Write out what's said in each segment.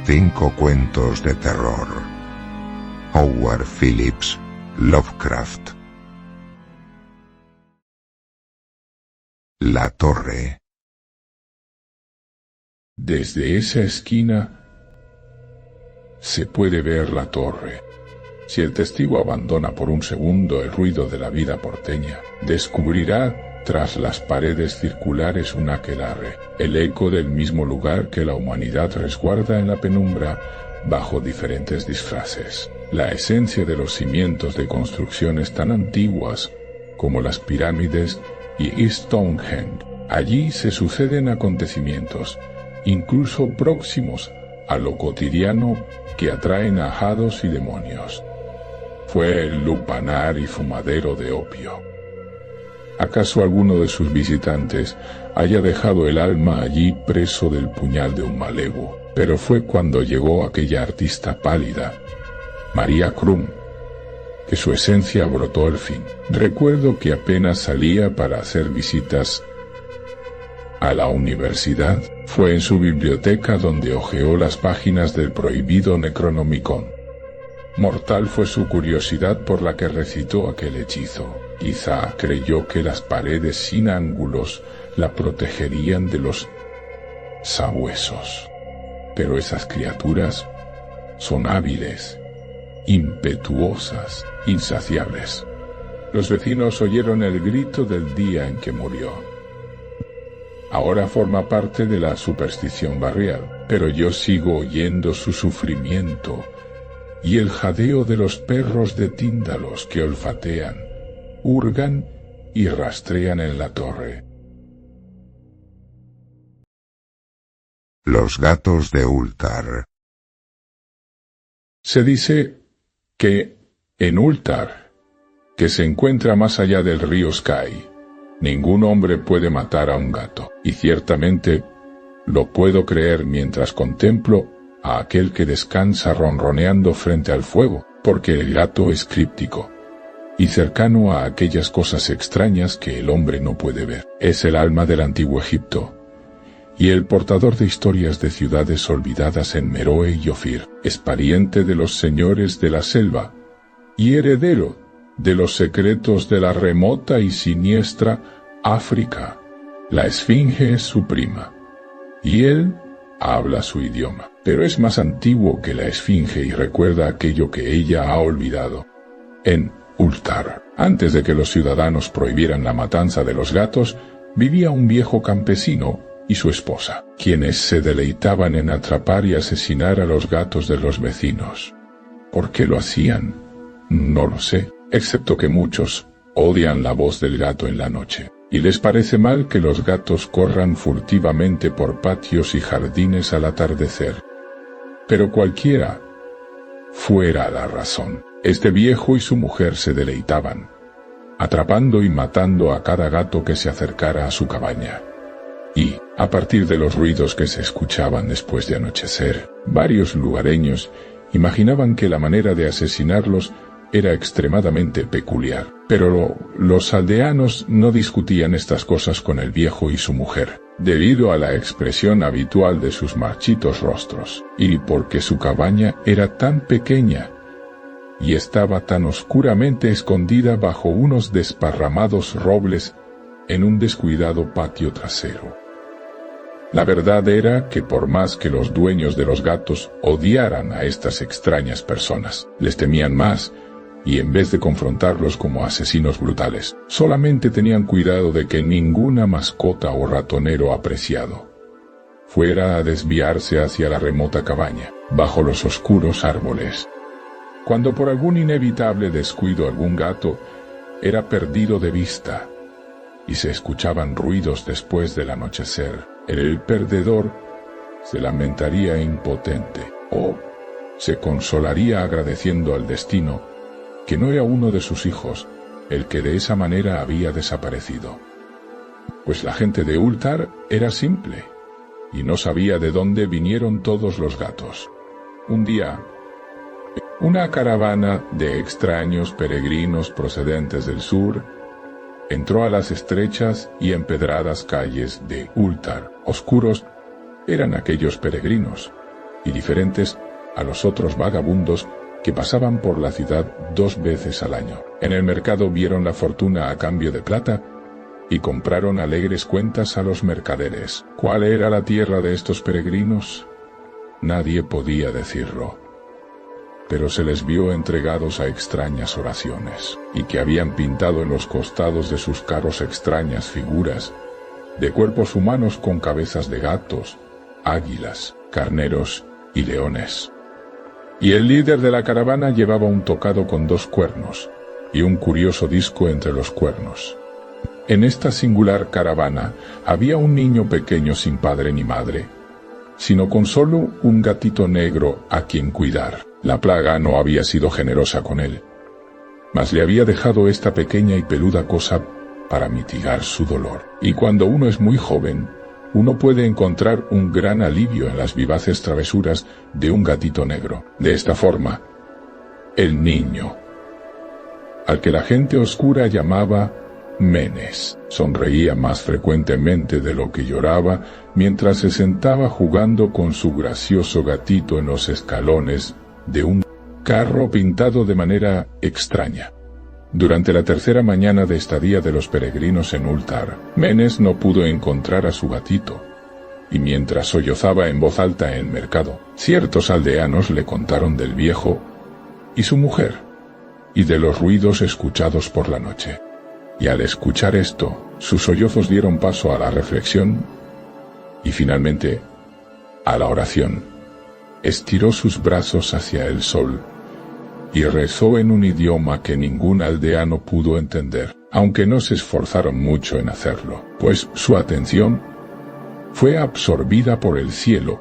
5 cuentos de terror. Howard Phillips Lovecraft. La torre. Desde esa esquina se puede ver la torre. Si el testigo abandona por un segundo el ruido de la vida porteña, descubrirá tras las paredes circulares un aquelarre, el eco del mismo lugar que la humanidad resguarda en la penumbra bajo diferentes disfraces. La esencia de los cimientos de construcciones tan antiguas como las pirámides y Stonehenge. Allí se suceden acontecimientos, incluso próximos a lo cotidiano, que atraen a hados y demonios. Fue el lupanar y fumadero de opio. ¿Acaso alguno de sus visitantes haya dejado el alma allí preso del puñal de un malevo? Pero fue cuando llegó aquella artista pálida, María Krum, que su esencia brotó al fin. Recuerdo que apenas salía para hacer visitas a la universidad. Fue en su biblioteca donde hojeó las páginas del prohibido Necronomicon. Mortal fue su curiosidad por la que recitó aquel hechizo. Quizá creyó que las paredes sin ángulos la protegerían de los sabuesos. Pero esas criaturas son hábiles, impetuosas, insaciables. Los vecinos oyeron el grito del día en que murió. Ahora forma parte de la superstición barrial, pero yo sigo oyendo su sufrimiento y el jadeo de los perros de Tíndalos que olfatean, hurgan y rastrean en la torre. Los gatos de Ultar. Se dice que en Ultar, que se encuentra más allá del río Sky, ningún hombre puede matar a un gato, y ciertamente lo puedo creer mientras contemplo a aquel que descansa ronroneando frente al fuego, porque el gato es críptico y cercano a aquellas cosas extrañas que el hombre no puede ver. Es el alma del antiguo Egipto, y el portador de historias de ciudades olvidadas en Meroe y Ofir. Es pariente de los señores de la selva, y heredero de los secretos de la remota y siniestra África. La esfinge es su prima, y él habla su idioma, pero es más antiguo que la esfinge y recuerda aquello que ella ha olvidado. En Ultar, antes de que los ciudadanos prohibieran la matanza de los gatos, vivía un viejo campesino y su esposa, quienes se deleitaban en atrapar y asesinar a los gatos de los vecinos. ¿Por qué lo hacían? No lo sé, excepto que muchos odian la voz del gato en la noche, y les parece mal que los gatos corran furtivamente por patios y jardines al atardecer. Pero cualquiera fuera la razón, este viejo y su mujer se deleitaban, atrapando y matando a cada gato que se acercara a su cabaña. Y, a partir de los ruidos que se escuchaban después de anochecer, varios lugareños imaginaban que la manera de asesinarlos era extremadamente peculiar. Pero los aldeanos no discutían estas cosas con el viejo y su mujer, debido a la expresión habitual de sus marchitos rostros, y porque su cabaña era tan pequeña y estaba tan oscuramente escondida bajo unos desparramados robles en un descuidado patio trasero. La verdad era que por más que los dueños de los gatos odiaran a estas extrañas personas, les temían más, y en vez de confrontarlos como asesinos brutales, solamente tenían cuidado de que ninguna mascota o ratonero apreciado fuera a desviarse hacia la remota cabaña, bajo los oscuros árboles. Cuando por algún inevitable descuido algún gato era perdido de vista, y se escuchaban ruidos después del anochecer, el perdedor se lamentaría impotente, o se consolaría agradeciendo al destino que no era uno de sus hijos el que de esa manera había desaparecido. Pues la gente de Ultar era simple, y no sabía de dónde vinieron todos los gatos. Un día, una caravana de extraños peregrinos procedentes del sur entró a las estrechas y empedradas calles de Ultar. Oscuros eran aquellos peregrinos, y diferentes a los otros vagabundos que pasaban por la ciudad 2 veces al año. En el mercado vieron la fortuna a cambio de plata y compraron alegres cuentas a los mercaderes. ¿Cuál era la tierra de estos peregrinos? Nadie podía decirlo, pero se les vio entregados a extrañas oraciones, y que habían pintado en los costados de sus carros extrañas figuras de cuerpos humanos con cabezas de gatos, águilas, carneros y leones. Y el líder de la caravana llevaba un tocado con 2 cuernos, y un curioso disco entre los cuernos. En esta singular caravana había un niño pequeño sin padre ni madre, sino con solo un gatito negro a quien cuidar. La plaga no había sido generosa con él, mas le había dejado esta pequeña y peluda cosa para mitigar su dolor. Y cuando uno es muy joven, uno puede encontrar un gran alivio en las vivaces travesuras de un gatito negro. De esta forma, el niño, al que la gente oscura llamaba Menes, sonreía más frecuentemente de lo que lloraba mientras se sentaba jugando con su gracioso gatito en los escalones de un carro pintado de manera extraña. Durante la 3ª mañana de estadía de los peregrinos en Ultar, Menes no pudo encontrar a su gatito, y mientras sollozaba en voz alta en el mercado, ciertos aldeanos le contaron del viejo y su mujer, y de los ruidos escuchados por la noche. Y al escuchar esto, sus sollozos dieron paso a la reflexión y finalmente a la oración. Estiró sus brazos hacia el sol y rezó en un idioma que ningún aldeano pudo entender, aunque no se esforzaron mucho en hacerlo, pues su atención fue absorbida por el cielo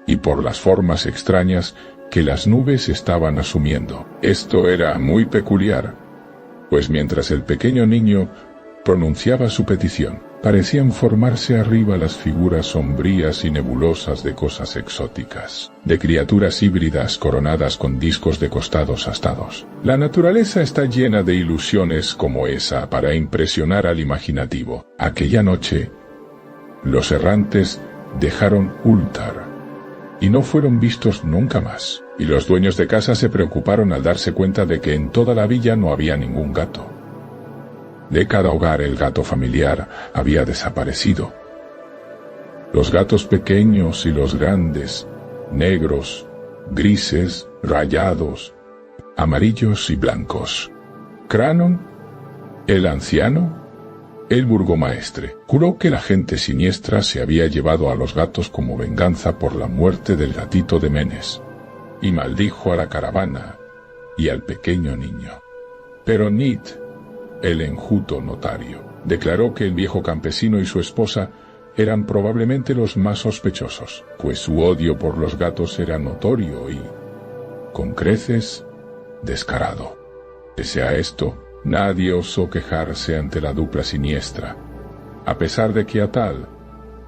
y por las formas extrañas que las nubes estaban asumiendo. Esto era muy peculiar, pues mientras el pequeño niño pronunciaba su petición, parecían formarse arriba las figuras sombrías y nebulosas de cosas exóticas, de criaturas híbridas coronadas con discos de costados astados. La naturaleza está llena de ilusiones como esa para impresionar al imaginativo. Aquella noche, los errantes dejaron Ultar y no fueron vistos nunca más, y los dueños de casa se preocuparon al darse cuenta de que en toda la villa no había ningún gato. De cada hogar el gato familiar había desaparecido. Los gatos pequeños y los grandes, negros, grises, rayados, amarillos y blancos. Cranon, el anciano, el burgomaestre, juró que la gente siniestra se había llevado a los gatos como venganza por la muerte del gatito de Menes, y maldijo a la caravana y al pequeño niño. Pero Nid, el enjuto notario, declaró que el viejo campesino y su esposa eran probablemente los más sospechosos, pues su odio por los gatos era notorio y, con creces, descarado. Pese a esto, nadie osó quejarse ante la dupla siniestra, a pesar de que Atal,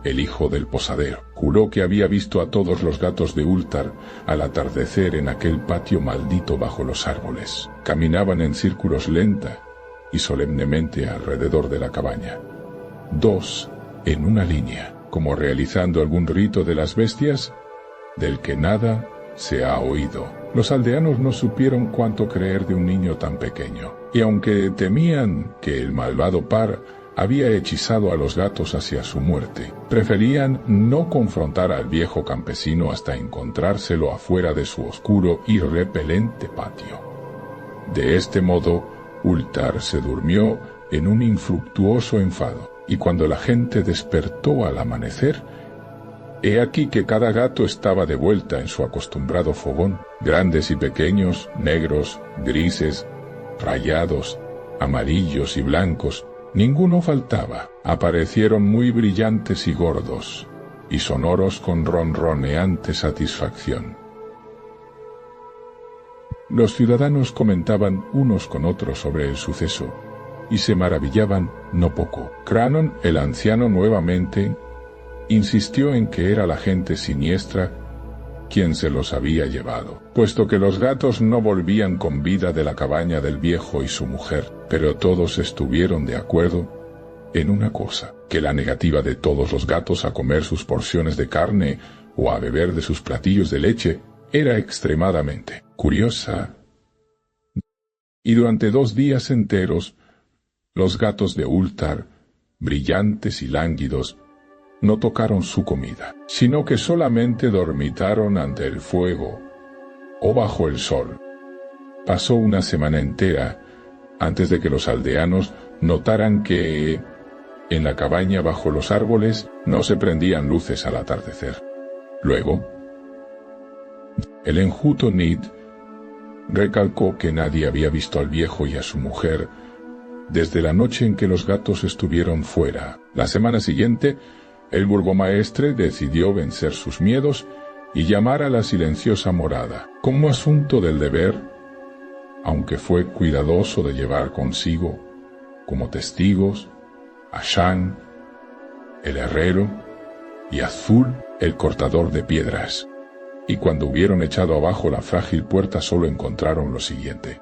el hijo del posadero, juró que había visto a todos los gatos de Ultar al atardecer en aquel patio maldito bajo los árboles. Caminaban en círculos lenta y solemnemente alrededor de la cabaña, 2 en una línea, como realizando algún rito de las bestias del que nada se ha oído. Los aldeanos no supieron cuánto creer de un niño tan pequeño, y aunque temían que el malvado par había hechizado a los gatos hacia su muerte, preferían no confrontar al viejo campesino hasta encontrárselo afuera de su oscuro y repelente patio. De este modo, Ultar se durmió en un infructuoso enfado, y cuando la gente despertó al amanecer, he aquí que cada gato estaba de vuelta en su acostumbrado fogón, grandes y pequeños, negros, grises, rayados, amarillos y blancos, ninguno faltaba. Aparecieron muy brillantes y gordos, y sonoros con ronroneante satisfacción. Los ciudadanos comentaban unos con otros sobre el suceso, y se maravillaban no poco. Cranon, el anciano, nuevamente insistió en que era la gente siniestra quien se los había llevado, puesto que los gatos no volvían con vida de la cabaña del viejo y su mujer, pero todos estuvieron de acuerdo en una cosa, que la negativa de todos los gatos a comer sus porciones de carne o a beber de sus platillos de leche era extremadamente curiosa. Y durante 2 días enteros, los gatos de Ulthar, brillantes y lánguidos, no tocaron su comida, sino que solamente dormitaron ante el fuego o bajo el sol. Pasó una semana entera antes de que los aldeanos notaran que en la cabaña bajo los árboles no se prendían luces al atardecer. Luego, el enjuto Nid recalcó que nadie había visto al viejo y a su mujer desde la noche en que los gatos estuvieron fuera. La semana siguiente, el burgomaestre decidió vencer sus miedos y llamar a la silenciosa morada, como asunto del deber, aunque fue cuidadoso de llevar consigo, como testigos, a Shan, el herrero, y a Zul, el cortador de piedras. Y cuando hubieron echado abajo la frágil puerta solo encontraron lo siguiente: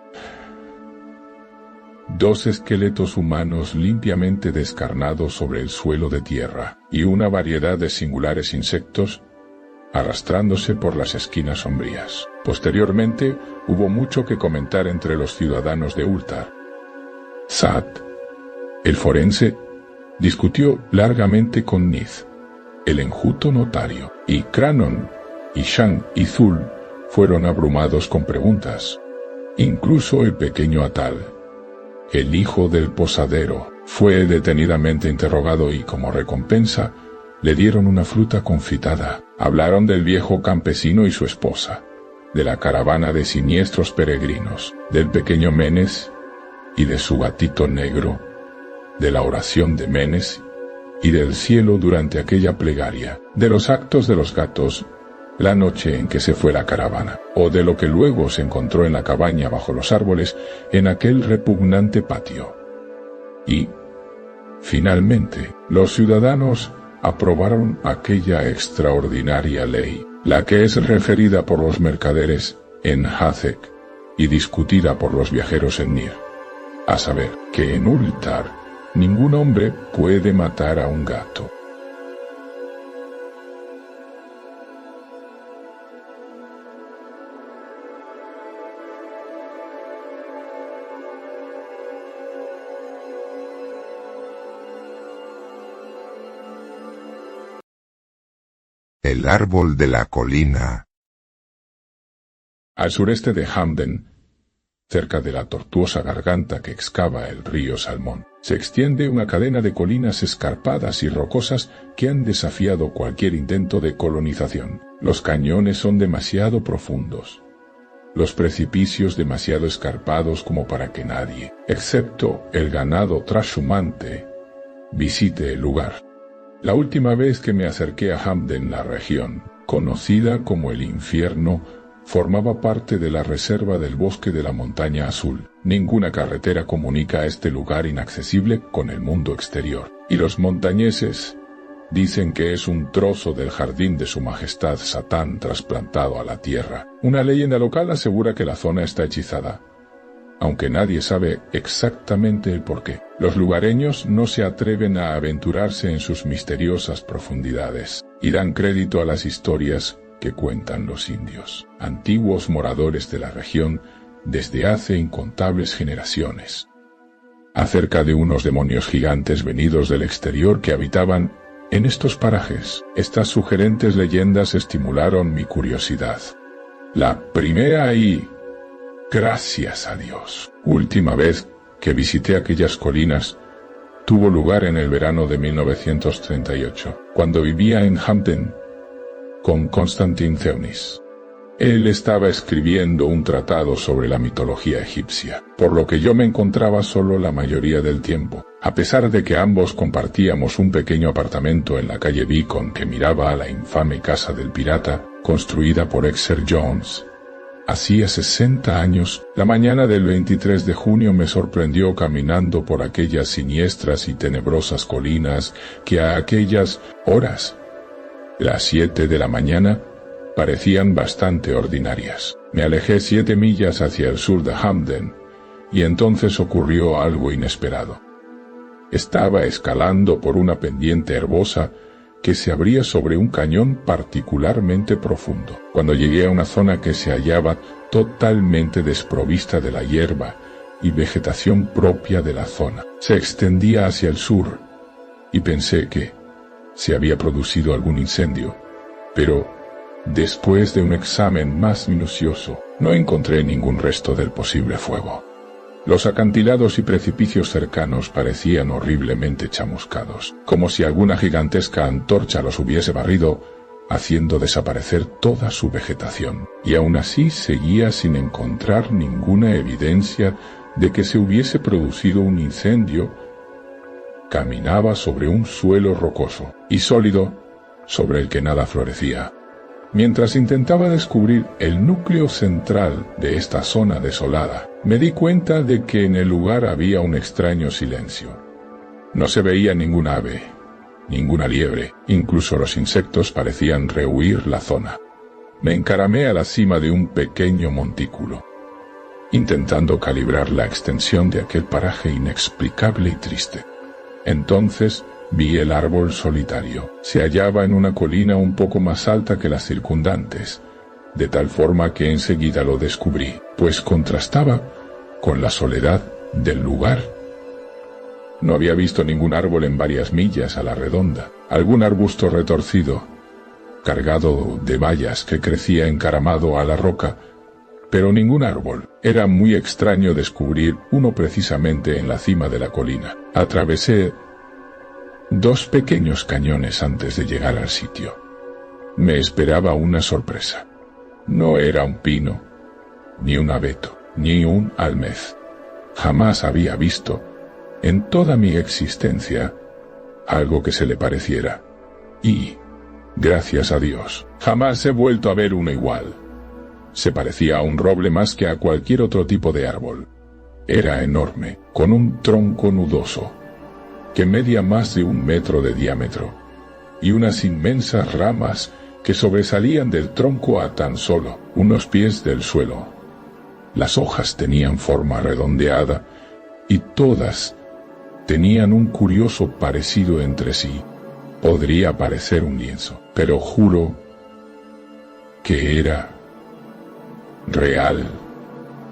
2 esqueletos humanos limpiamente descarnados sobre el suelo de tierra, y una variedad de singulares insectos arrastrándose por las esquinas sombrías. Posteriormente, hubo mucho que comentar entre los ciudadanos de Ulthar. Sad, el forense, discutió largamente con Nith, el enjuto notario, y Cranon, y Shan y Zul fueron abrumados con preguntas. Incluso el pequeño Atal, el hijo del posadero, fue detenidamente interrogado y como recompensa le dieron una fruta confitada. Hablaron del viejo campesino y su esposa, de la caravana de siniestros peregrinos, del pequeño Menes y de su gatito negro, de la oración de Menes y del cielo durante aquella plegaria, de los actos de los gatos la noche en que se fue la caravana, o de lo que luego se encontró en la cabaña bajo los árboles en aquel repugnante patio. Y, finalmente, los ciudadanos aprobaron aquella extraordinaria ley, la que es referida por los mercaderes en Hazek y discutida por los viajeros en Nir, a saber, que en Ulthar ningún hombre puede matar a un gato. El árbol de la colina. Al sureste de Hamden, cerca de la tortuosa garganta que excava el río Salmón, se extiende una cadena de colinas escarpadas y rocosas que han desafiado cualquier intento de colonización. Los cañones son demasiado profundos, los precipicios demasiado escarpados como para que nadie, excepto el ganado trashumante, visite el lugar. La última vez que me acerqué a Hamden, la región, conocida como el infierno, formaba parte de la reserva del bosque de la montaña azul. Ninguna carretera comunica este lugar inaccesible con el mundo exterior, y los montañeses dicen que es un trozo del jardín de su majestad Satán trasplantado a la tierra. Una leyenda local asegura que la zona está hechizada, aunque nadie sabe exactamente el porqué. Los lugareños no se atreven a aventurarse en sus misteriosas profundidades, y dan crédito a las historias que cuentan los indios, antiguos moradores de la región desde hace incontables generaciones, acerca de unos demonios gigantes venidos del exterior que habitaban en estos parajes. Estas sugerentes leyendas estimularon mi curiosidad. La primera y, gracias a Dios, última vez que visité aquellas colinas tuvo lugar en el verano de 1938, cuando vivía en Hamden con Konstantin Zeunis. Él estaba escribiendo un tratado sobre la mitología egipcia, por lo que yo me encontraba solo la mayoría del tiempo, a pesar de que ambos compartíamos un pequeño apartamento en la calle Beacon que miraba a la infame casa del pirata, construida por Exer Jones. Hacía 60 años, la mañana del 23 de junio me sorprendió caminando por aquellas siniestras y tenebrosas colinas que a aquellas horas, las 7 de la mañana, parecían bastante ordinarias. Me alejé 7 millas hacia el sur de Hamden, y entonces ocurrió algo inesperado. Estaba escalando por una pendiente herbosa que se abría sobre un cañón particularmente profundo. Cuando llegué a una zona que se hallaba totalmente desprovista de la hierba y vegetación propia de la zona, se extendía hacia el sur, y pensé que se había producido algún incendio, pero después de un examen más minucioso, no encontré ningún resto del posible fuego. Los acantilados y precipicios cercanos parecían horriblemente chamuscados, como si alguna gigantesca antorcha los hubiese barrido, haciendo desaparecer toda su vegetación, y aún así seguía sin encontrar ninguna evidencia de que se hubiese producido un incendio. Caminaba sobre un suelo rocoso y sólido, sobre el que nada florecía. Mientras intentaba descubrir el núcleo central de esta zona desolada, me di cuenta de que en el lugar había un extraño silencio. No se veía ningún ave, ninguna liebre, incluso los insectos parecían rehuir la zona. Me encaramé a la cima de un pequeño montículo, intentando calibrar la extensión de aquel paraje inexplicable y triste. Entonces vi el árbol solitario. Se hallaba en una colina un poco más alta que las circundantes, de tal forma que enseguida lo descubrí, pues contrastaba con la soledad del lugar. No había visto ningún árbol en varias millas a la redonda. Algún arbusto retorcido, cargado de bayas que crecía encaramado a la roca, pero ningún árbol. Era muy extraño descubrir uno precisamente en la cima de la colina. Atravesé 2 pequeños cañones antes de llegar al sitio. Me esperaba una sorpresa. No era un pino, ni un abeto, ni un almez. Jamás había visto, en toda mi existencia, algo que se le pareciera. Y, gracias a Dios, jamás he vuelto a ver uno igual. Se parecía a un roble más que a cualquier otro tipo de árbol. Era enorme, con un tronco nudoso, que medía más de 1 metro de diámetro, y unas inmensas ramas que sobresalían del tronco a tan solo unos pies del suelo. Las hojas tenían forma redondeada, y todas tenían un curioso parecido entre sí. Podría parecer un lienzo, pero juro que era real.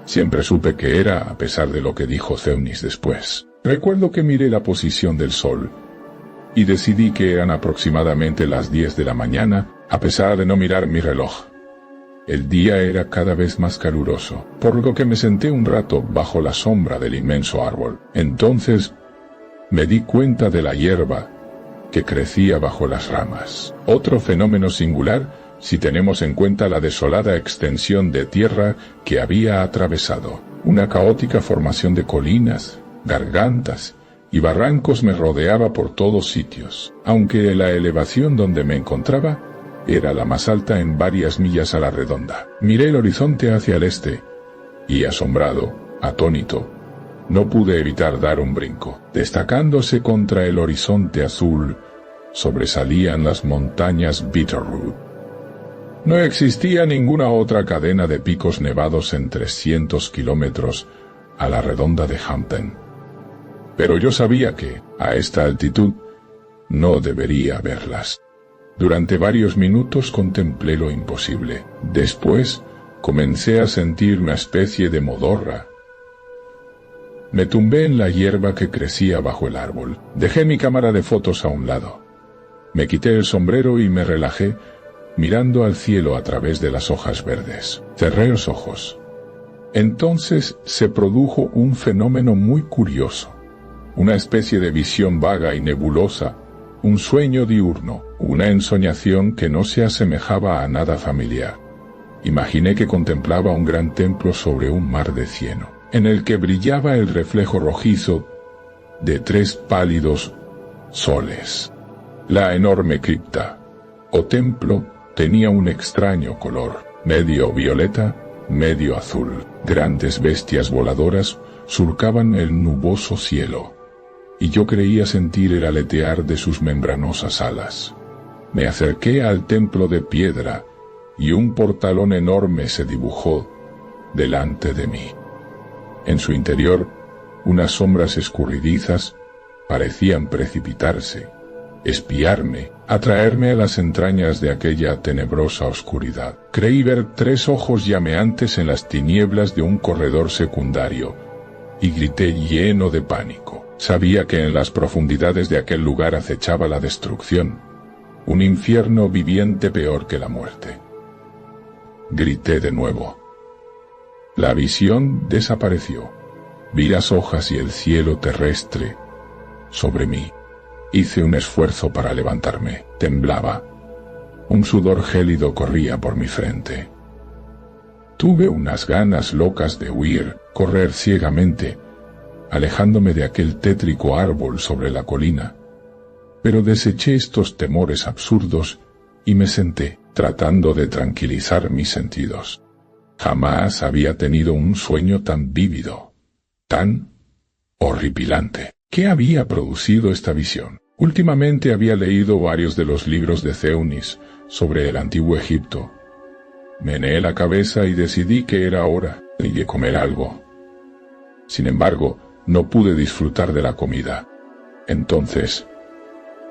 Siempre supe que era, a pesar de lo que dijo Zeunis después. Recuerdo que miré la posición del sol, y decidí que eran aproximadamente las 10 de la mañana, a pesar de no mirar mi reloj. El día era cada vez más caluroso, por lo que me senté un rato bajo la sombra del inmenso árbol. Entonces, me di cuenta de la hierba que crecía bajo las ramas. Otro fenómeno singular, si tenemos en cuenta la desolada extensión de tierra que había atravesado. Una caótica formación de colinas, gargantas y barrancos me rodeaba por todos sitios, aunque la elevación donde me encontraba era la más alta en varias millas a la redonda. Miré el horizonte hacia el este, y asombrado, atónito, no pude evitar dar un brinco. Destacándose contra el horizonte azul, sobresalían las montañas Bitterroot. No existía ninguna otra cadena de picos nevados en 300 kilómetros a la redonda de Hampton. Pero yo sabía que, a esta altitud, no debería verlas. Durante varios minutos contemplé lo imposible. Después, comencé a sentir una especie de modorra. Me tumbé en la hierba que crecía bajo el árbol. Dejé mi cámara de fotos a un lado. Me quité el sombrero y me relajé, mirando al cielo a través de las hojas verdes. Cerré los ojos. Entonces se produjo un fenómeno muy curioso. Una especie de visión vaga y nebulosa, un sueño diurno, una ensoñación que no se asemejaba a nada familiar. Imaginé que contemplaba un gran templo sobre un mar de cieno, en el que brillaba el reflejo rojizo de 3 pálidos soles. La enorme cripta, o templo, tenía un extraño color, medio violeta, medio azul. Grandes bestias voladoras surcaban el nuboso cielo, y yo creía sentir el aletear de sus membranosas alas. Me acerqué al templo de piedra, y un portalón enorme se dibujó delante de mí. En su interior, unas sombras escurridizas parecían precipitarse, espiarme, atraerme a las entrañas de aquella tenebrosa oscuridad. Creí ver 3 ojos llameantes en las tinieblas de un corredor secundario, y grité lleno de pánico. Sabía que en las profundidades de aquel lugar acechaba la destrucción, un infierno viviente peor que la muerte. Grité de nuevo. La visión desapareció. Vi las hojas y el cielo terrestre sobre mí. Hice un esfuerzo para levantarme. Temblaba. Un sudor gélido corría por mi frente. Tuve unas ganas locas de huir, correr ciegamente, alejándome de aquel tétrico árbol sobre la colina. Pero deseché estos temores absurdos y me senté, tratando de tranquilizar mis sentidos. Jamás había tenido un sueño tan vívido, tan horripilante. ¿Qué había producido esta visión? Últimamente había leído varios de los libros de Theonis sobre el antiguo Egipto. Meneé la cabeza y decidí que era hora de comer algo. Sin embargo, no pude disfrutar de la comida. Entonces,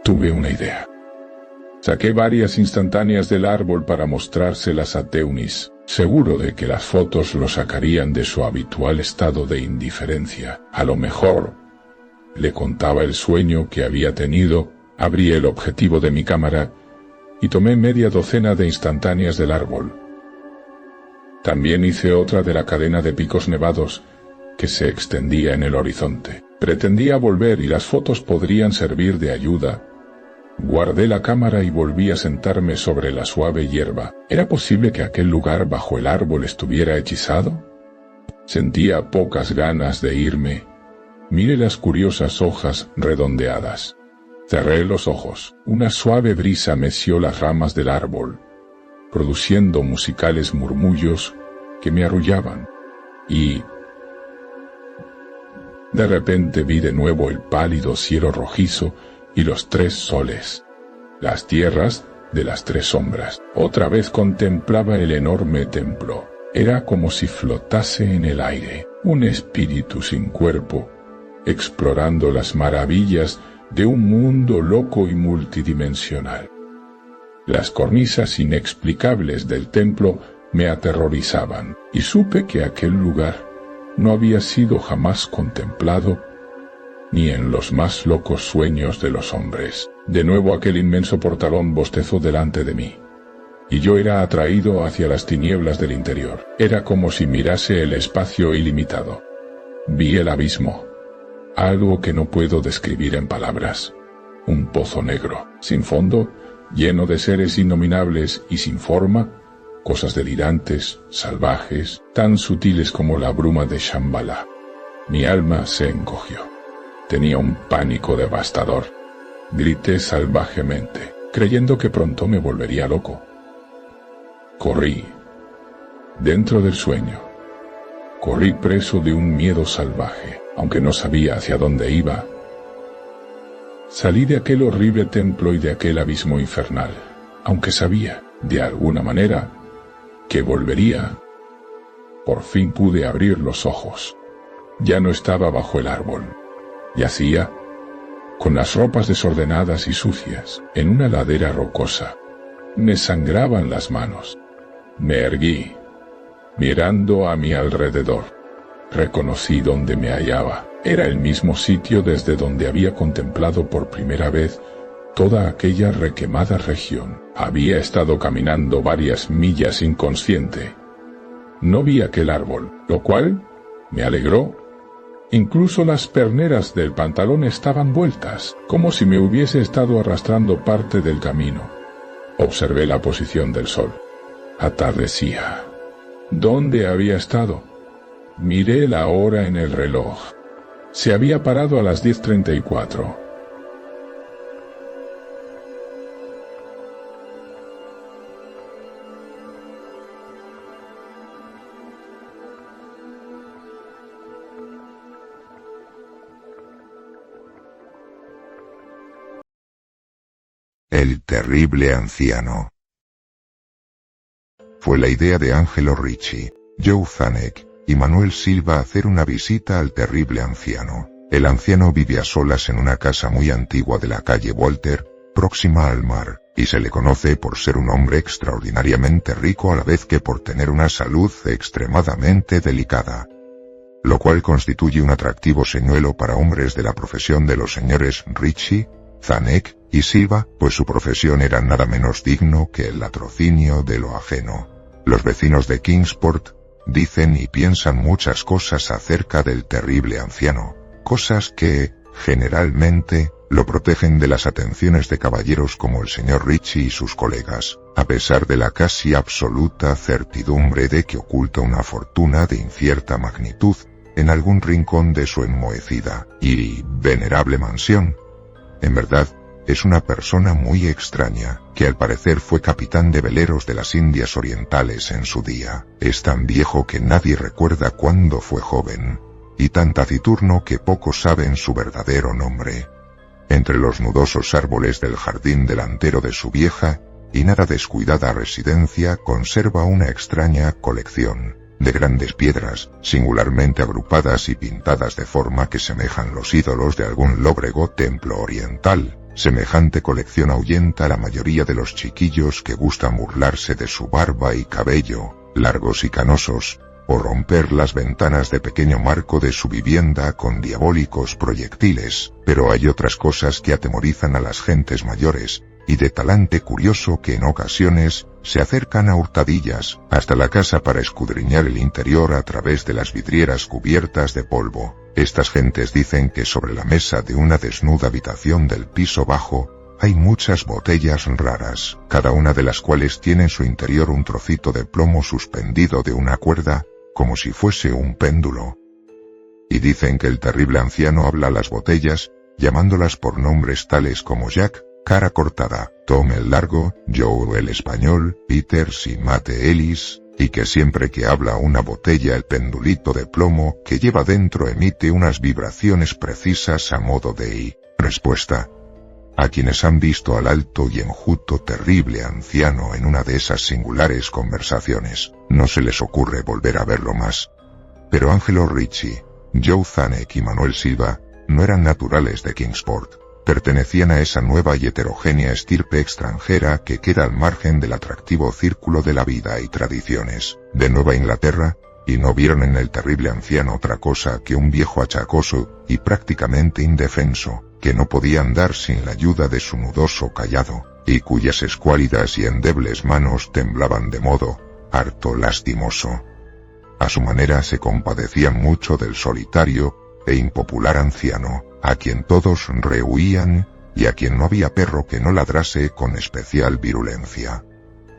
tuve una idea. Saqué varias instantáneas del árbol para mostrárselas a Theonis, seguro de que las fotos lo sacarían de su habitual estado de indiferencia. A lo mejor, le contaba el sueño que había tenido, abrí el objetivo de mi cámara y tomé media docena de instantáneas del árbol. También hice otra de la cadena de picos nevados que se extendía en el horizonte. Pretendía volver y las fotos podrían servir de ayuda. Guardé la cámara y volví a sentarme sobre la suave hierba. ¿Era posible que aquel lugar bajo el árbol estuviera hechizado? Sentía pocas ganas de irme. Miré las curiosas hojas redondeadas. Cerré los ojos. Una suave brisa meció las ramas del árbol, produciendo musicales murmullos que me arrullaban. Y de repente vi de nuevo el pálido cielo rojizo y los 3 soles, las tierras de las 3 sombras. Otra vez contemplaba el enorme templo. Era como si flotase en el aire, un espíritu sin cuerpo, explorando las maravillas de un mundo loco y multidimensional. Las cornisas inexplicables del templo me aterrorizaban, y supe que aquel lugar no había sido jamás contemplado ni en los más locos sueños de los hombres. De nuevo aquel inmenso portalón bostezó delante de mí, y yo era atraído hacia las tinieblas del interior. Era como si mirase el espacio ilimitado. Vi el abismo, algo que no puedo describir en palabras. Un pozo negro, sin fondo, lleno de seres innominables y sin forma, cosas delirantes, salvajes, tan sutiles como la bruma de Shambhala. Mi alma se encogió. Tenía un pánico devastador. Grité salvajemente, creyendo que pronto me volvería loco. Corrí. Dentro del sueño. Corrí preso de un miedo salvaje, aunque no sabía hacia dónde iba. Salí de aquel horrible templo y de aquel abismo infernal, aunque sabía, de alguna manera, que volvería. Por fin pude abrir los ojos. Ya no estaba bajo el árbol. Yacía, con las ropas desordenadas y sucias, en una ladera rocosa. Me sangraban las manos. Me erguí, mirando a mi alrededor. Reconocí dónde me hallaba. Era el mismo sitio desde donde había contemplado por primera vez toda aquella requemada región. Había estado caminando varias millas inconsciente. No vi aquel árbol, lo cual me alegró. Incluso las perneras del pantalón estaban vueltas, como si me hubiese estado arrastrando parte del camino. Observé la posición del sol. Atardecía. ¿Dónde había estado? Miré la hora en el reloj. Se había parado a las 10:34. El terrible anciano. Fue la idea de Angelo Ricci, Joe Zanuck y Manuel Silva hacer una visita al terrible anciano. El anciano vive a solas en una casa muy antigua de la calle Walter, próxima al mar, y se le conoce por ser un hombre extraordinariamente rico a la vez que por tener una salud extremadamente delicada, lo cual constituye un atractivo señuelo para hombres de la profesión de los señores Ritchie, Zanuck y Silva, pues su profesión era nada menos digno que el latrocinio de lo ajeno. Los vecinos de Kingsport dicen y piensan muchas cosas acerca del terrible anciano, cosas que, generalmente, lo protegen de las atenciones de caballeros como el señor Ritchie y sus colegas, a pesar de la casi absoluta certidumbre de que oculta una fortuna de incierta magnitud en algún rincón de su enmohecida y venerable mansión. En verdad, es una persona muy extraña, que al parecer fue capitán de veleros de las Indias Orientales en su día. Es tan viejo que nadie recuerda cuándo fue joven, y tan taciturno que pocos saben su verdadero nombre. Entre los nudosos árboles del jardín delantero de su vieja y nada descuidada residencia conserva una extraña colección de grandes piedras, singularmente agrupadas y pintadas de forma que semejan los ídolos de algún lóbrego templo oriental. Semejante colección ahuyenta a la mayoría de los chiquillos que gustan burlarse de su barba y cabello, largos y canosos, o romper las ventanas de pequeño marco de su vivienda con diabólicos proyectiles, pero hay otras cosas que atemorizan a las gentes mayores, y de talante curioso que en ocasiones se acercan a hurtadillas hasta la casa para escudriñar el interior a través de las vidrieras cubiertas de polvo. Estas gentes dicen que sobre la mesa de una desnuda habitación del piso bajo hay muchas botellas raras, cada una de las cuales tiene en su interior un trocito de plomo suspendido de una cuerda, como si fuese un péndulo. Y dicen que el terrible anciano habla a las botellas, llamándolas por nombres tales como Jack, cara cortada, Tom el largo, Joe el español, Peters y Mate Ellis, y que siempre que habla una botella el pendulito de plomo que lleva dentro emite unas vibraciones precisas a modo de respuesta. A quienes han visto al alto y enjuto terrible anciano en una de esas singulares conversaciones, no se les ocurre volver a verlo más. Pero Angelo Ritchie, Joe Zanuck y Manuel Silva no eran naturales de Kingsport. Pertenecían a esa nueva y heterogénea estirpe extranjera que queda al margen del atractivo círculo de la vida y tradiciones de Nueva Inglaterra, y no vieron en el terrible anciano otra cosa que un viejo achacoso y prácticamente indefenso, que no podía andar sin la ayuda de su nudoso cayado, y cuyas escuálidas y endebles manos temblaban de modo harto lastimoso. A su manera se compadecían mucho del solitario e impopular anciano, a quien todos rehuían, y a quien no había perro que no ladrase con especial virulencia.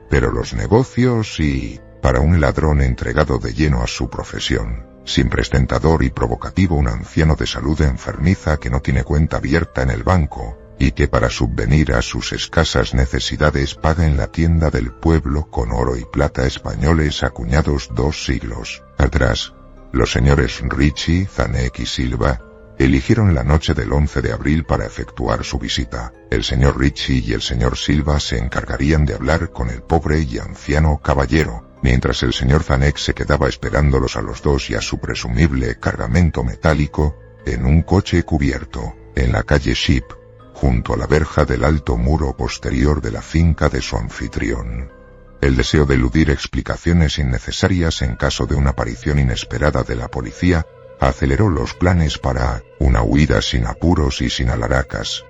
Pero los negocios y, para un ladrón entregado de lleno a su profesión, siempre es tentador y provocativo un anciano de salud enfermiza que no tiene cuenta abierta en el banco, y que para subvenir a sus escasas necesidades paga en la tienda del pueblo con oro y plata españoles acuñados 2 siglos atrás. Los señores Ritchie, Zanuck y Silva eligieron la noche del 11 de abril para efectuar su visita. El señor Ritchie y el señor Silva se encargarían de hablar con el pobre y anciano caballero, mientras el señor Zanuck se quedaba esperándolos a los dos y a su presumible cargamento metálico, en un coche cubierto, en la calle Ship, junto a la verja del alto muro posterior de la finca de su anfitrión. El deseo de eludir explicaciones innecesarias en caso de una aparición inesperada de la policía aceleró los planes para una huida sin apuros y sin alaracas.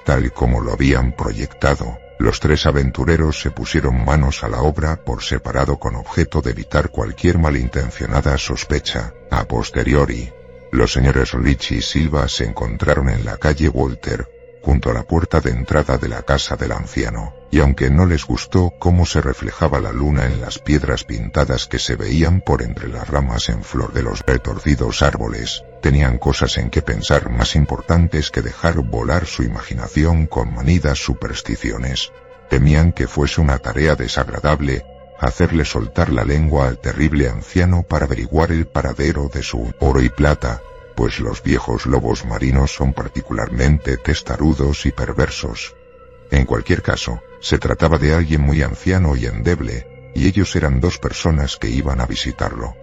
Tal como lo habían proyectado, los 3 aventureros se pusieron manos a la obra por separado con objeto de evitar cualquier malintencionada sospecha. A posteriori, los señores Ritchie y Silva se encontraron en la calle Walter, junto a la puerta de entrada de la casa del anciano, y aunque no les gustó cómo se reflejaba la luna en las piedras pintadas que se veían por entre las ramas en flor de los retorcidos árboles, tenían cosas en que pensar más importantes que dejar volar su imaginación con manidas supersticiones. Temían que fuese una tarea desagradable hacerle soltar la lengua al terrible anciano para averiguar el paradero de su oro y plata, pues los viejos lobos marinos son particularmente testarudos y perversos. En cualquier caso, se trataba de alguien muy anciano y endeble, y ellos eran 2 personas que iban a visitarlo.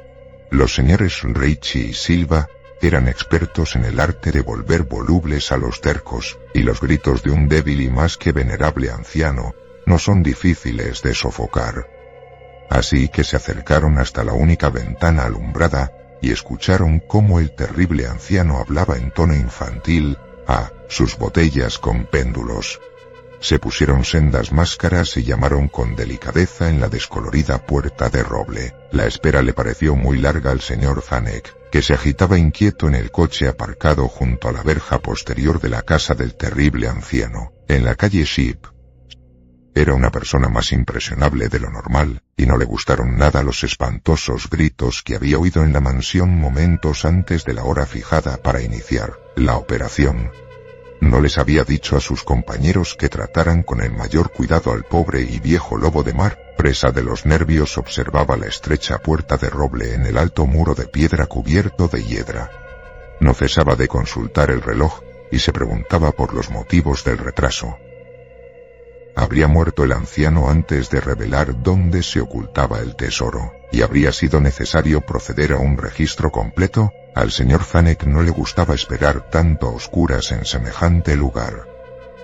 Los señores Ritchie y Silva eran expertos en el arte de volver volubles a los tercos, y los gritos de un débil y más que venerable anciano no son difíciles de sofocar. Así que se acercaron hasta la única ventana alumbrada y escucharon cómo el terrible anciano hablaba en tono infantil a sus botellas con péndulos. Se pusieron sendas máscaras y llamaron con delicadeza en la descolorida puerta de roble. La espera le pareció muy larga al señor Zanek, que se agitaba inquieto en el coche aparcado junto a la verja posterior de la casa del terrible anciano, en la calle Sheep. Era una persona más impresionable de lo normal, y no le gustaron nada los espantosos gritos que había oído en la mansión momentos antes de la hora fijada para iniciar la operación. No les había dicho a sus compañeros que trataran con el mayor cuidado al pobre y viejo lobo de mar. Presa de los nervios, observaba la estrecha puerta de roble en el alto muro de piedra cubierto de hiedra. No cesaba de consultar el reloj, y se preguntaba por los motivos del retraso. Habría muerto el anciano antes de revelar dónde se ocultaba el tesoro, y habría sido necesario proceder a un registro completo. Al señor Zanek no le gustaba esperar tanto a oscuras en semejante lugar.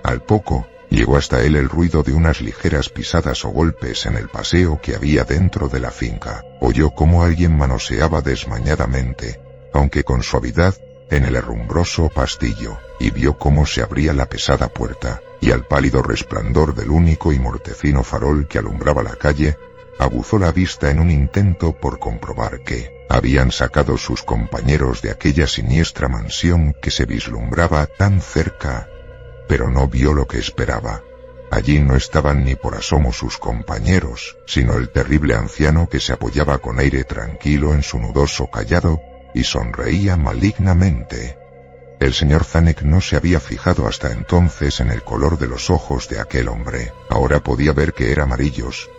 Al poco, llegó hasta él el ruido de unas ligeras pisadas o golpes en el paseo que había dentro de la finca. Oyó cómo alguien manoseaba desmañadamente, aunque con suavidad, en el herrumbroso pastillo, y vio cómo se abría la pesada puerta, y al pálido resplandor del único y mortecino farol que alumbraba la calle, aguzó la vista en un intento por comprobar qué habían sacado sus compañeros de aquella siniestra mansión que se vislumbraba tan cerca, pero no vio lo que esperaba. Allí no estaban ni por asomo sus compañeros, sino el terrible anciano que se apoyaba con aire tranquilo en su nudoso cayado, y sonreía malignamente. El señor Zanek no se había fijado hasta entonces en el color de los ojos de aquel hombre. Ahora podía ver que eran amarillos.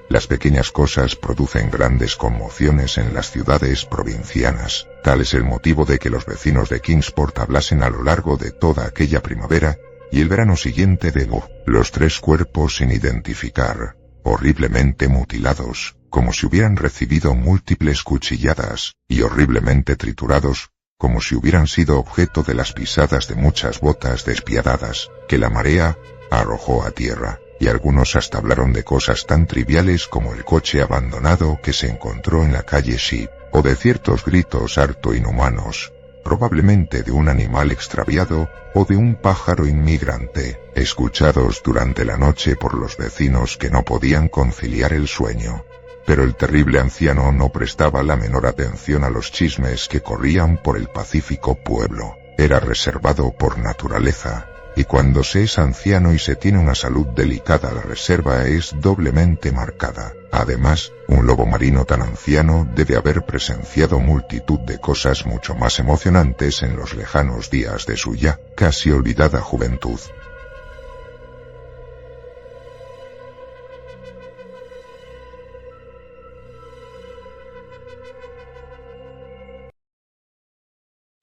Las pequeñas cosas producen grandes conmociones en las ciudades provincianas. Tal es el motivo de que los vecinos de Kingsport hablasen a lo largo de toda aquella primavera y el verano siguiente de los tres cuerpos sin identificar, horriblemente mutilados, como si hubieran recibido múltiples cuchilladas, y horriblemente triturados, como si hubieran sido objeto de las pisadas de muchas botas despiadadas, que la marea arrojó a tierra. Y algunos hasta hablaron de cosas tan triviales como el coche abandonado que se encontró en la calle Sheep, o de ciertos gritos harto inhumanos, probablemente de un animal extraviado, o de un pájaro inmigrante, escuchados durante la noche por los vecinos que no podían conciliar el sueño. Pero el terrible anciano no prestaba la menor atención a los chismes que corrían por el pacífico pueblo. Era reservado por naturaleza. Y cuando se es anciano y se tiene una salud delicada, la reserva es doblemente marcada. Además, un lobo marino tan anciano debe haber presenciado multitud de cosas mucho más emocionantes en los lejanos días de su ya casi olvidada juventud.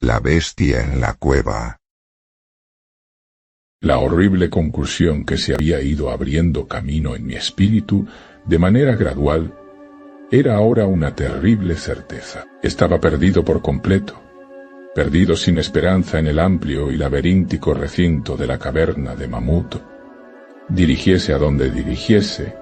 La bestia en la cueva. La horrible conclusión que se había ido abriendo camino en mi espíritu de manera gradual era ahora una terrible certeza. Estaba perdido por completo, perdido sin esperanza en el amplio y laberíntico recinto de la caverna de Mamut. Dirigiese a donde dirigiese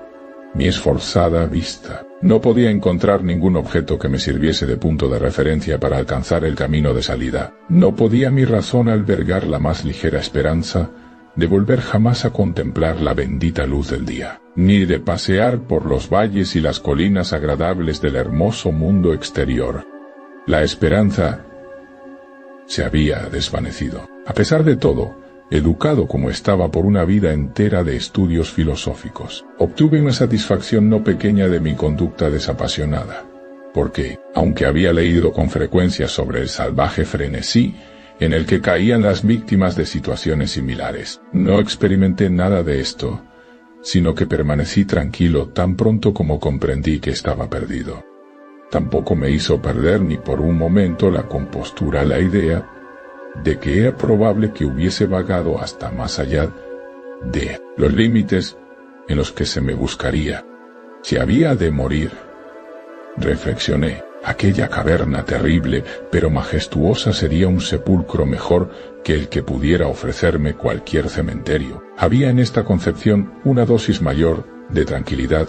mi esforzada vista, no podía encontrar ningún objeto que me sirviese de punto de referencia para alcanzar el camino de salida. No podía mi razón albergar la más ligera esperanza de volver jamás a contemplar la bendita luz del día, ni de pasear por los valles y las colinas agradables del hermoso mundo exterior. La esperanza se había desvanecido. A pesar de todo, educado como estaba por una vida entera de estudios filosóficos, obtuve una satisfacción no pequeña de mi conducta desapasionada, porque, aunque había leído con frecuencia sobre el salvaje frenesí en el que caían las víctimas de situaciones similares, no experimenté nada de esto, sino que permanecí tranquilo tan pronto como comprendí que estaba perdido. Tampoco me hizo perder ni por un momento la compostura la idea de que era probable que hubiese vagado hasta más allá de los límites en los que se me buscaría. Si había de morir, reflexioné, Aquella caverna terrible pero majestuosa sería un sepulcro mejor que el que pudiera ofrecerme cualquier cementerio. Había en esta concepción una dosis mayor de tranquilidad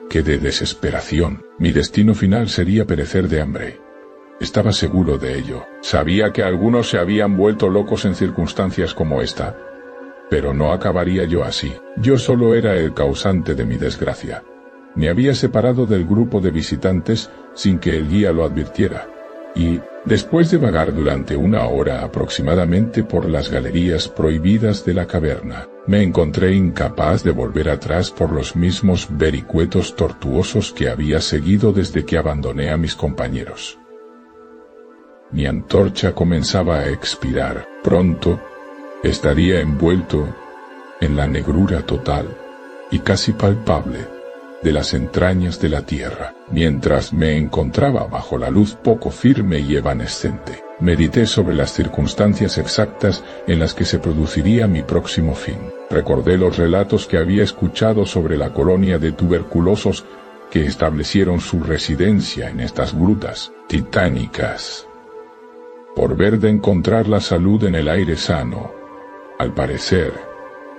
que de desesperación. Mi destino final sería perecer de hambre. Estaba seguro de ello. Sabía que algunos se habían vuelto locos en circunstancias como esta, pero no acabaría yo así. Yo solo era el causante de mi desgracia. Me había separado del grupo de visitantes sin que el guía lo advirtiera, y, después de vagar durante 1 hora aproximadamente por las galerías prohibidas de la caverna, me encontré incapaz de volver atrás por los mismos vericuetos tortuosos que había seguido desde que abandoné a mis compañeros. Mi antorcha comenzaba a expirar. Pronto estaría envuelto en la negrura total y casi palpable de las entrañas de la tierra. Mientras me encontraba bajo la luz poco firme y evanescente, medité sobre las circunstancias exactas en las que se produciría mi próximo fin. Recordé los relatos que había escuchado sobre la colonia de tuberculosos que establecieron su residencia en estas grutas titánicas, por ver de encontrar la salud en el aire sano, al parecer,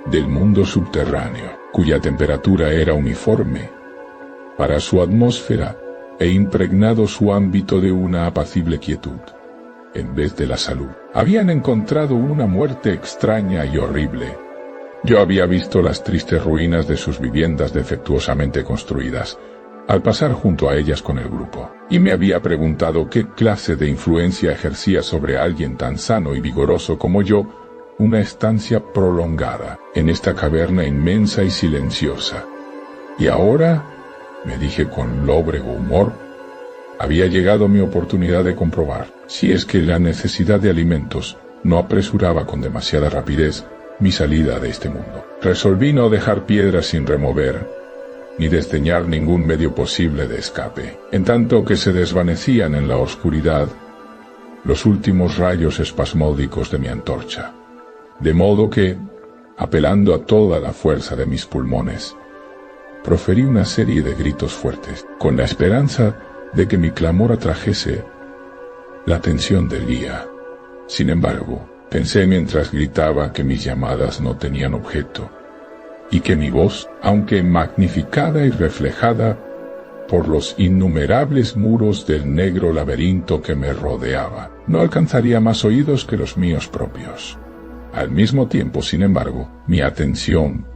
del mundo subterráneo, cuya temperatura era uniforme para su atmósfera e impregnado su ámbito de una apacible quietud, en vez de la salud. Habían encontrado una muerte extraña y horrible. Yo había visto las tristes ruinas de sus viviendas defectuosamente construidas, al pasar junto a ellas con el grupo, y me había preguntado qué clase de influencia ejercía sobre alguien tan sano y vigoroso como yo una estancia prolongada en esta caverna inmensa y silenciosa. Y ahora, me dije con lóbrego humor, había llegado mi oportunidad de comprobar si es que la necesidad de alimentos no apresuraba con demasiada rapidez mi salida de este mundo. Resolví no dejar piedras sin remover, ni desdeñar ningún medio posible de escape, en tanto que se desvanecían en la oscuridad los últimos rayos espasmódicos de mi antorcha. De modo que, apelando a toda la fuerza de mis pulmones, proferí una serie de gritos fuertes, con la esperanza de que mi clamor atrajese la atención del guía. Sin embargo, pensé mientras gritaba que mis llamadas no tenían objeto, y que mi voz, aunque magnificada y reflejada por los innumerables muros del negro laberinto que me rodeaba, no alcanzaría más oídos que los míos propios. Al mismo tiempo, sin embargo, mi atención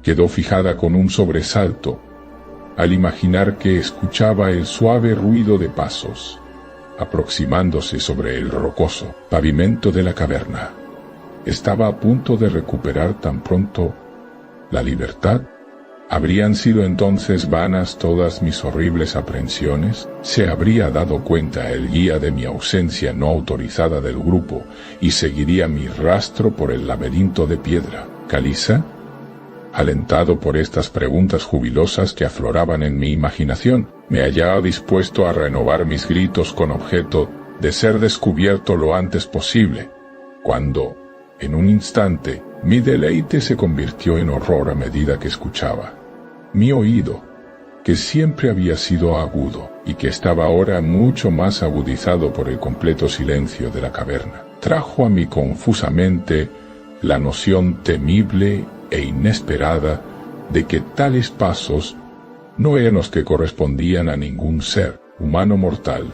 quedó fijada con un sobresalto al imaginar que escuchaba el suave ruido de pasos aproximándose sobre el rocoso pavimento de la caverna. Estaba a punto de recuperar tan pronto la libertad. ¿Habrían sido entonces vanas todas mis horribles aprensiones? ¿Se habría dado cuenta el guía de mi ausencia no autorizada del grupo y seguiría mi rastro por el laberinto de piedra caliza? Alentado por estas preguntas jubilosas que afloraban en mi imaginación, me hallaba dispuesto a renovar mis gritos con objeto de ser descubierto lo antes posible, cuando, en un instante, mi deleite se convirtió en horror a medida que escuchaba. Mi oído, que siempre había sido agudo y que estaba ahora mucho más agudizado por el completo silencio de la caverna, trajo a mi confusa mente la noción temible e inesperada de que tales pasos no eran los que correspondían a ningún ser humano mortal.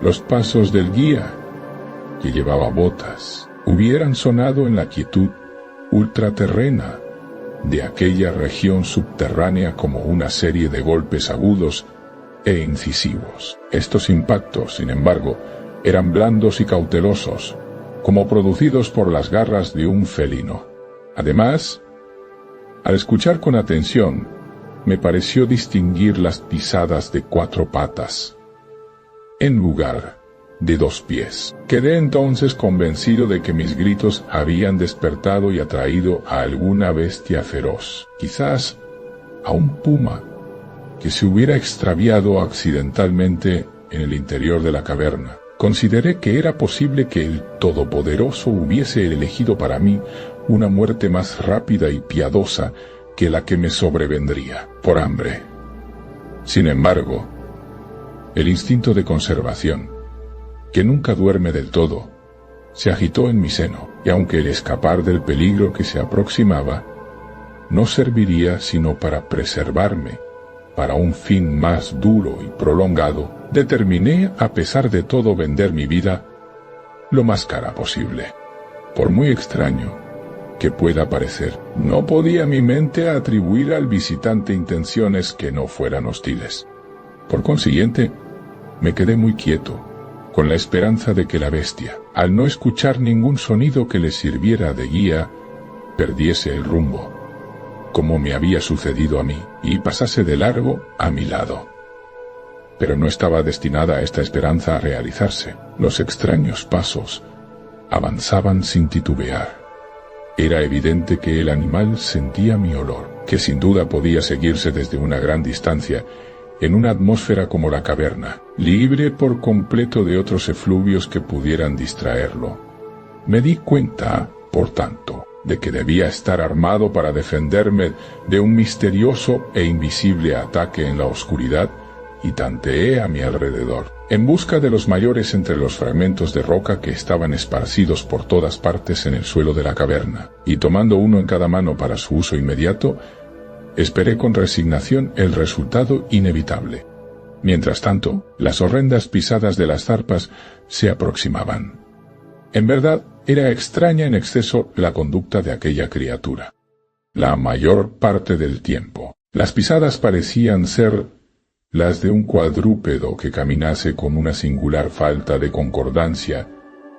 Los pasos del guía, que llevaba botas, hubieran sonado en la quietud ultraterrena de aquella región subterránea como una serie de golpes agudos e incisivos. Estos impactos, sin embargo, eran blandos y cautelosos, como producidos por las garras de un felino. Además, al escuchar con atención, me pareció distinguir las pisadas de 4 patas, en lugar de 2 pies. Quedé entonces convencido de que mis gritos habían despertado y atraído a alguna bestia feroz, quizás a un puma, que se hubiera extraviado accidentalmente en el interior de la caverna. Consideré que era posible que el Todopoderoso hubiese elegido para mí una muerte más rápida y piadosa que la que me sobrevendría por hambre. Sin embargo, El instinto de conservación, que nunca duerme del todo, se agitó en mi seno, y aunque el escapar del peligro que se aproximaba no serviría sino para preservarme para un fin más duro y prolongado, determiné a pesar de todo vender mi vida lo más cara posible. Por muy extraño que pueda parecer, no podía mi mente atribuir al visitante intenciones que no fueran hostiles. Por consiguiente, me quedé muy quieto, con la esperanza de que la bestia, al no escuchar ningún sonido que le sirviera de guía, perdiese el rumbo, como me había sucedido a mí, y pasase de largo a mi lado. Pero no estaba destinada esta esperanza a realizarse. Los extraños pasos avanzaban sin titubear. Era evidente que el animal sentía mi olor, que sin duda podía seguirse desde una gran distancia, en una atmósfera como la caverna, libre por completo de otros efluvios que pudieran distraerlo. Me di cuenta, por tanto, de que debía estar armado para defenderme de un misterioso e invisible ataque en la oscuridad, y tanteé a mi alrededor, en busca de los mayores entre los fragmentos de roca que estaban esparcidos por todas partes en el suelo de la caverna, y tomando uno en cada mano para su uso inmediato, esperé con resignación el resultado inevitable. Mientras tanto, las horrendas pisadas de las zarpas se aproximaban. En verdad, era extraña en exceso la conducta de aquella criatura. La mayor parte del tiempo, las pisadas parecían ser las de un cuadrúpedo que caminase con una singular falta de concordancia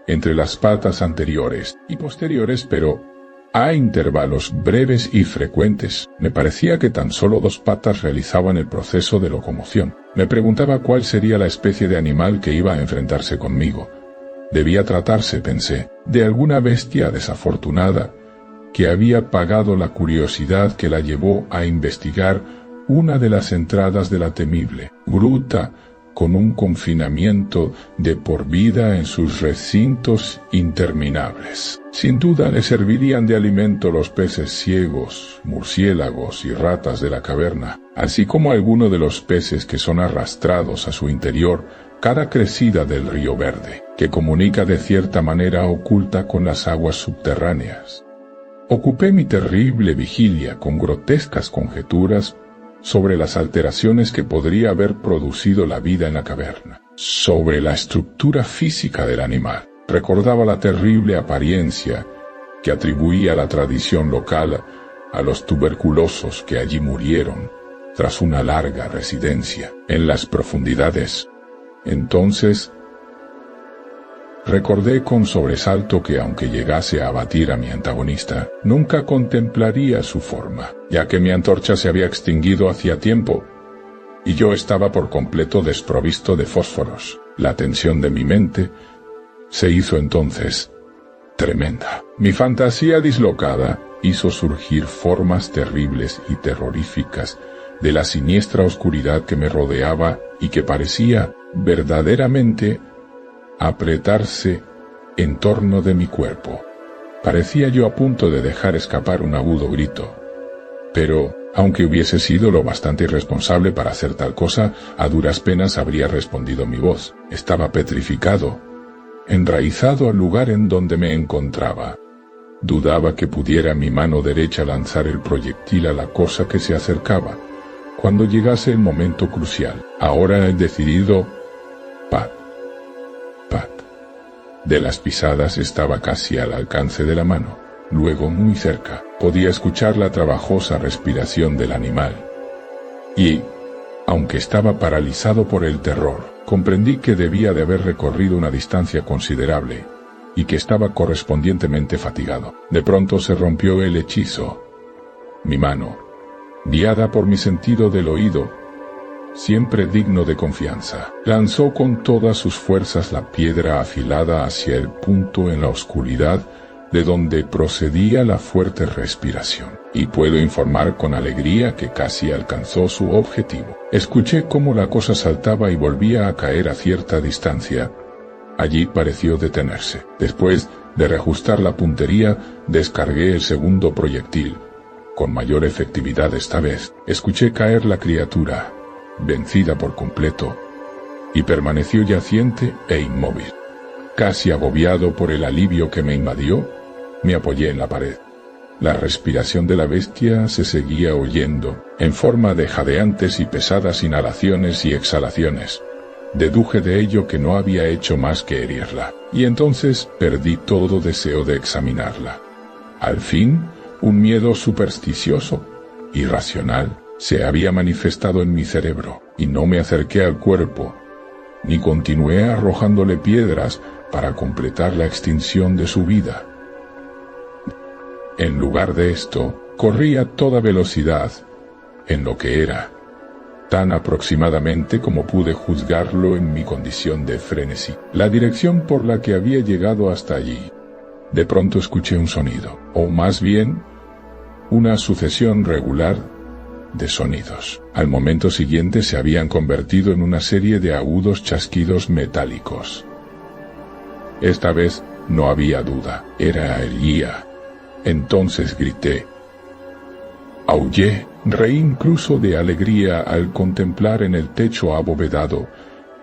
entre las patas anteriores y posteriores, pero a intervalos breves y frecuentes. Me parecía que tan solo 2 patas realizaban el proceso de locomoción. Me preguntaba cuál sería la especie de animal que iba a enfrentarse conmigo. Debía tratarse, pensé, de alguna bestia desafortunada que había pagado la curiosidad que la llevó a investigar una de las entradas de la temible gruta, con un confinamiento de por vida en sus recintos interminables. Sin duda le servirían de alimento los peces ciegos, murciélagos y ratas de la caverna, así como alguno de los peces que son arrastrados a su interior cada crecida del río Verde, que comunica de cierta manera oculta con las aguas subterráneas. Ocupé mi terrible vigilia con grotescas conjeturas sobre las alteraciones que podría haber producido la vida en la caverna, sobre la estructura física del animal. Recordaba la terrible apariencia que atribuía la tradición local a los tuberculosos que allí murieron tras una larga residencia en las profundidades. Entonces, recordé con sobresalto que aunque llegase a abatir a mi antagonista, nunca contemplaría su forma, ya que mi antorcha se había extinguido hacía tiempo, y yo estaba por completo desprovisto de fósforos. La tensión de mi mente se hizo entonces tremenda. Mi fantasía dislocada hizo surgir formas terribles y terroríficas de la siniestra oscuridad que me rodeaba y que parecía verdaderamente apretarse en torno de mi cuerpo. Parecía yo a punto de dejar escapar un agudo grito. Pero, aunque hubiese sido lo bastante irresponsable para hacer tal cosa, a duras penas habría respondido mi voz. Estaba petrificado, enraizado al lugar en donde me encontraba. Dudaba que pudiera mi mano derecha lanzar el proyectil a la cosa que se acercaba. Cuando llegase el momento crucial, ahora he decidido, pat, pat. De las pisadas estaba casi al alcance de la mano. Luego, muy cerca, podía escuchar la trabajosa respiración del animal. Y, aunque estaba paralizado por el terror, comprendí que debía de haber recorrido una distancia considerable, y que estaba correspondientemente fatigado. De pronto se rompió el hechizo. Mi mano, guiada por mi sentido del oído, siempre digno de confianza, lanzó con todas sus fuerzas la piedra afilada hacia el punto en la oscuridad de donde procedía la fuerte respiración, y puedo informar con alegría que casi alcanzó su objetivo. Escuché cómo la cosa saltaba y volvía a caer a cierta distancia. Allí pareció detenerse. Después de reajustar la puntería, descargué el segundo proyectil. Con mayor efectividad esta vez, escuché caer la criatura, vencida por completo, y permaneció yaciente e inmóvil. Casi agobiado por el alivio que me invadió, me apoyé en la pared. La respiración de la bestia se seguía oyendo, en forma de jadeantes y pesadas inhalaciones y exhalaciones. Deduje de ello que no había hecho más que herirla, y entonces perdí todo deseo de examinarla. Al fin, un miedo supersticioso, irracional, se había manifestado en mi cerebro, y no me acerqué al cuerpo, ni continué arrojándole piedras para completar la extinción de su vida. En lugar de esto, corrí a toda velocidad, en lo que era, tan aproximadamente como pude juzgarlo en mi condición de frenesí, la dirección por la que había llegado hasta allí. De pronto escuché un sonido, o más bien, una sucesión regular de sonidos. Al momento siguiente se habían convertido en una serie de agudos chasquidos metálicos. Esta vez no había duda, era el guía. Entonces grité. Aullé, reí incluso de alegría al contemplar en el techo abovedado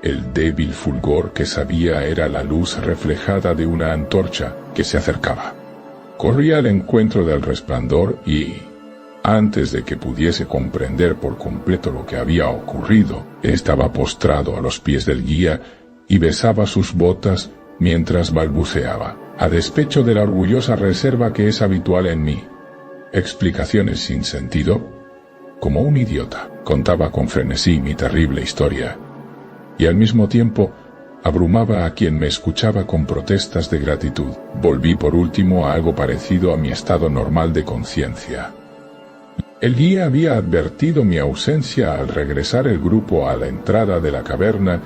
el débil fulgor que sabía era la luz reflejada de una antorcha que se acercaba. Corrí al encuentro del resplandor y, antes de que pudiese comprender por completo lo que había ocurrido, estaba postrado a los pies del guía y besaba sus botas mientras balbuceaba, a despecho de la orgullosa reserva que es habitual en mí. Explicaciones sin sentido. Como un idiota, contaba con frenesí mi terrible historia, y al mismo tiempo abrumaba a quien me escuchaba con protestas de gratitud. Volví por último a algo parecido a mi estado normal de conciencia. El guía había advertido mi ausencia al regresar el grupo a la entrada de la caverna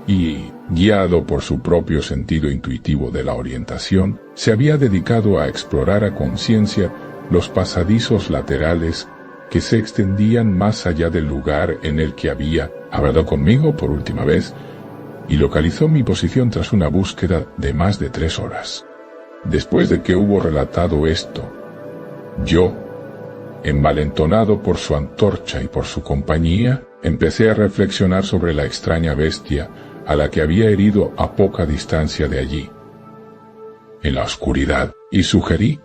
y, guiado por su propio sentido intuitivo de la orientación, se había dedicado a explorar a conciencia los pasadizos laterales que se extendían más allá del lugar en el que había hablado conmigo por última vez, y localizó mi posición tras una búsqueda de más de 3 horas. Después de que hubo relatado esto, yo, envalentonado por su antorcha y por su compañía, empecé a reflexionar sobre la extraña bestia a la que había herido a poca distancia de allí, en la oscuridad, y sugerí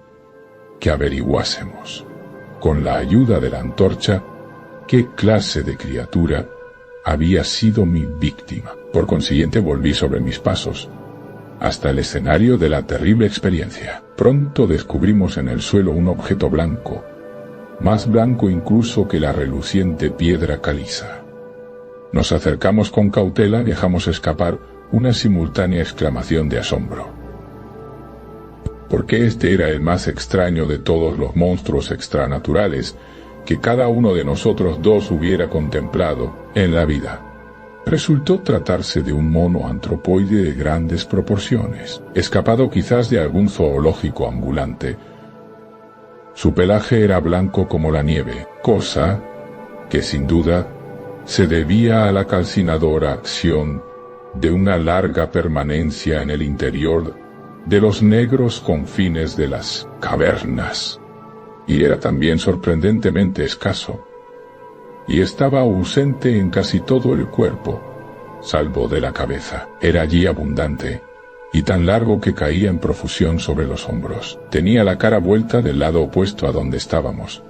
que averiguásemos, con la ayuda de la antorcha, qué clase de criatura había sido mi víctima. Por consiguiente volví sobre mis pasos, hasta el escenario de la terrible experiencia. Pronto descubrimos en el suelo un objeto blanco, más blanco incluso que la reluciente piedra caliza. Nos acercamos con cautela y dejamos escapar una simultánea exclamación de asombro. Porque este era el más extraño de todos los monstruos extranaturales que cada uno de nosotros dos hubiera contemplado en la vida. Resultó tratarse de un mono antropoide de grandes proporciones, escapado quizás de algún zoológico ambulante. Su pelaje era blanco como la nieve, cosa que sin duda se debía a la calcinadora acción de una larga permanencia en el interior de los negros confines de las cavernas, y era también sorprendentemente escaso, y estaba ausente en casi todo el cuerpo, salvo de la cabeza. Era allí abundante, y tan largo que caía en profusión sobre los hombros. Tenía la cara vuelta del lado opuesto a donde estábamos,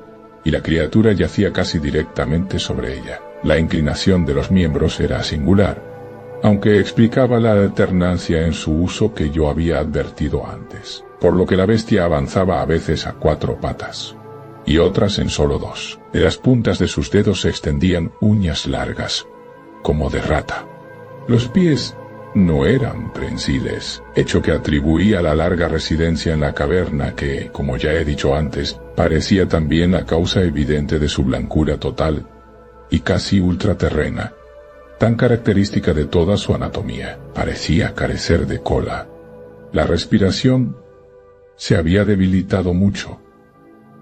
y la criatura yacía casi directamente sobre ella. La inclinación de los miembros era singular, aunque explicaba la alternancia en su uso que yo había advertido antes, por lo que la bestia avanzaba a veces a 4 patas, y otras en solo 2. De las puntas de sus dedos se extendían uñas largas, como de rata. Los pies no eran prensiles, hecho que atribuía a la larga residencia en la caverna que, como ya he dicho antes, parecía también la causa evidente de su blancura total y casi ultraterrena, tan característica de toda su anatomía. Parecía carecer de cola. La respiración se había debilitado mucho,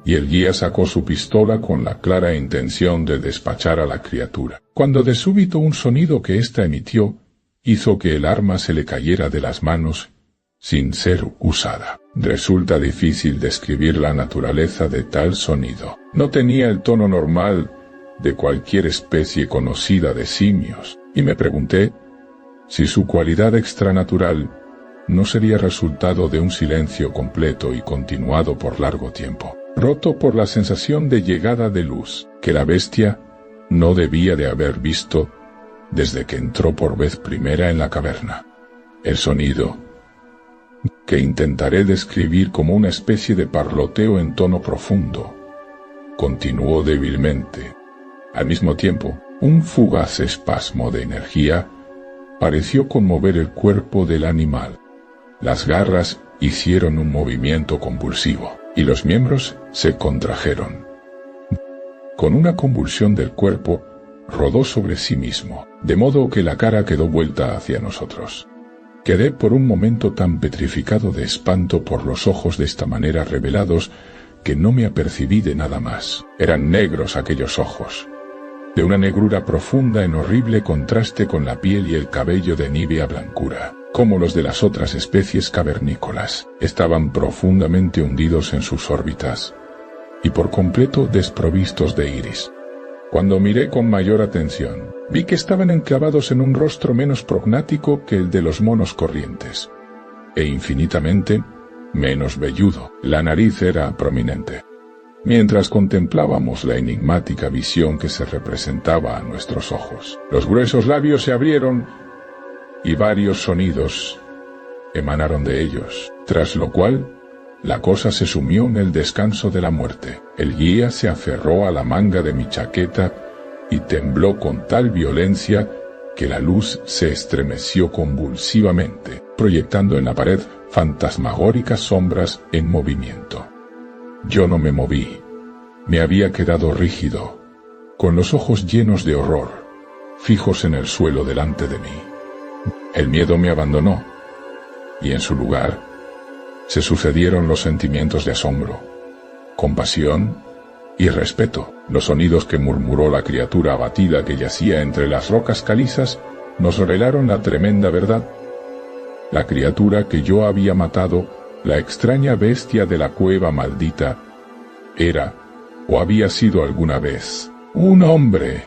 y el guía sacó su pistola con la clara intención de despachar a la criatura, cuando de súbito un sonido que ésta emitió hizo que el arma se le cayera de las manos sin ser usada. Resulta difícil describir la naturaleza de tal sonido. No tenía el tono normal de cualquier especie conocida de simios, y me pregunté si su cualidad extranatural no sería resultado de un silencio completo y continuado por largo tiempo, roto por la sensación de llegada de luz que la bestia no debía de haber visto desde que entró por vez primera en la caverna. El sonido, que intentaré describir como una especie de parloteo en tono profundo, continuó débilmente. Al mismo tiempo, un fugaz espasmo de energía pareció conmover el cuerpo del animal. Las garras hicieron un movimiento convulsivo, y los miembros se contrajeron. Con una convulsión del cuerpo, rodó sobre sí mismo, de modo que la cara quedó vuelta hacia nosotros. Quedé por un momento tan petrificado de espanto por los ojos de esta manera revelados que no me apercibí de nada más. Eran negros aquellos ojos, de una negrura profunda en horrible contraste con la piel y el cabello de nívea blancura, como los de las otras especies cavernícolas. Estaban profundamente hundidos en sus órbitas y por completo desprovistos de iris. Cuando miré con mayor atención, vi que estaban enclavados en un rostro menos prognático que el de los monos corrientes, e infinitamente menos velludo. La nariz era prominente. Mientras contemplábamos la enigmática visión que se representaba a nuestros ojos, los gruesos labios se abrieron y varios sonidos emanaron de ellos, tras lo cual la cosa se sumió en el descanso de la muerte. El guía se aferró a la manga de mi chaqueta y tembló con tal violencia que la luz se estremeció convulsivamente, proyectando en la pared fantasmagóricas sombras en movimiento. Yo no me moví. Me había quedado rígido, con los ojos llenos de horror, fijos en el suelo delante de mí. El miedo me abandonó, y en su lugar se sucedieron los sentimientos de asombro, compasión y respeto. Los sonidos que murmuró la criatura abatida que yacía entre las rocas calizas nos revelaron la tremenda verdad. La criatura que yo había matado, la extraña bestia de la cueva maldita, era, o había sido alguna vez, un hombre.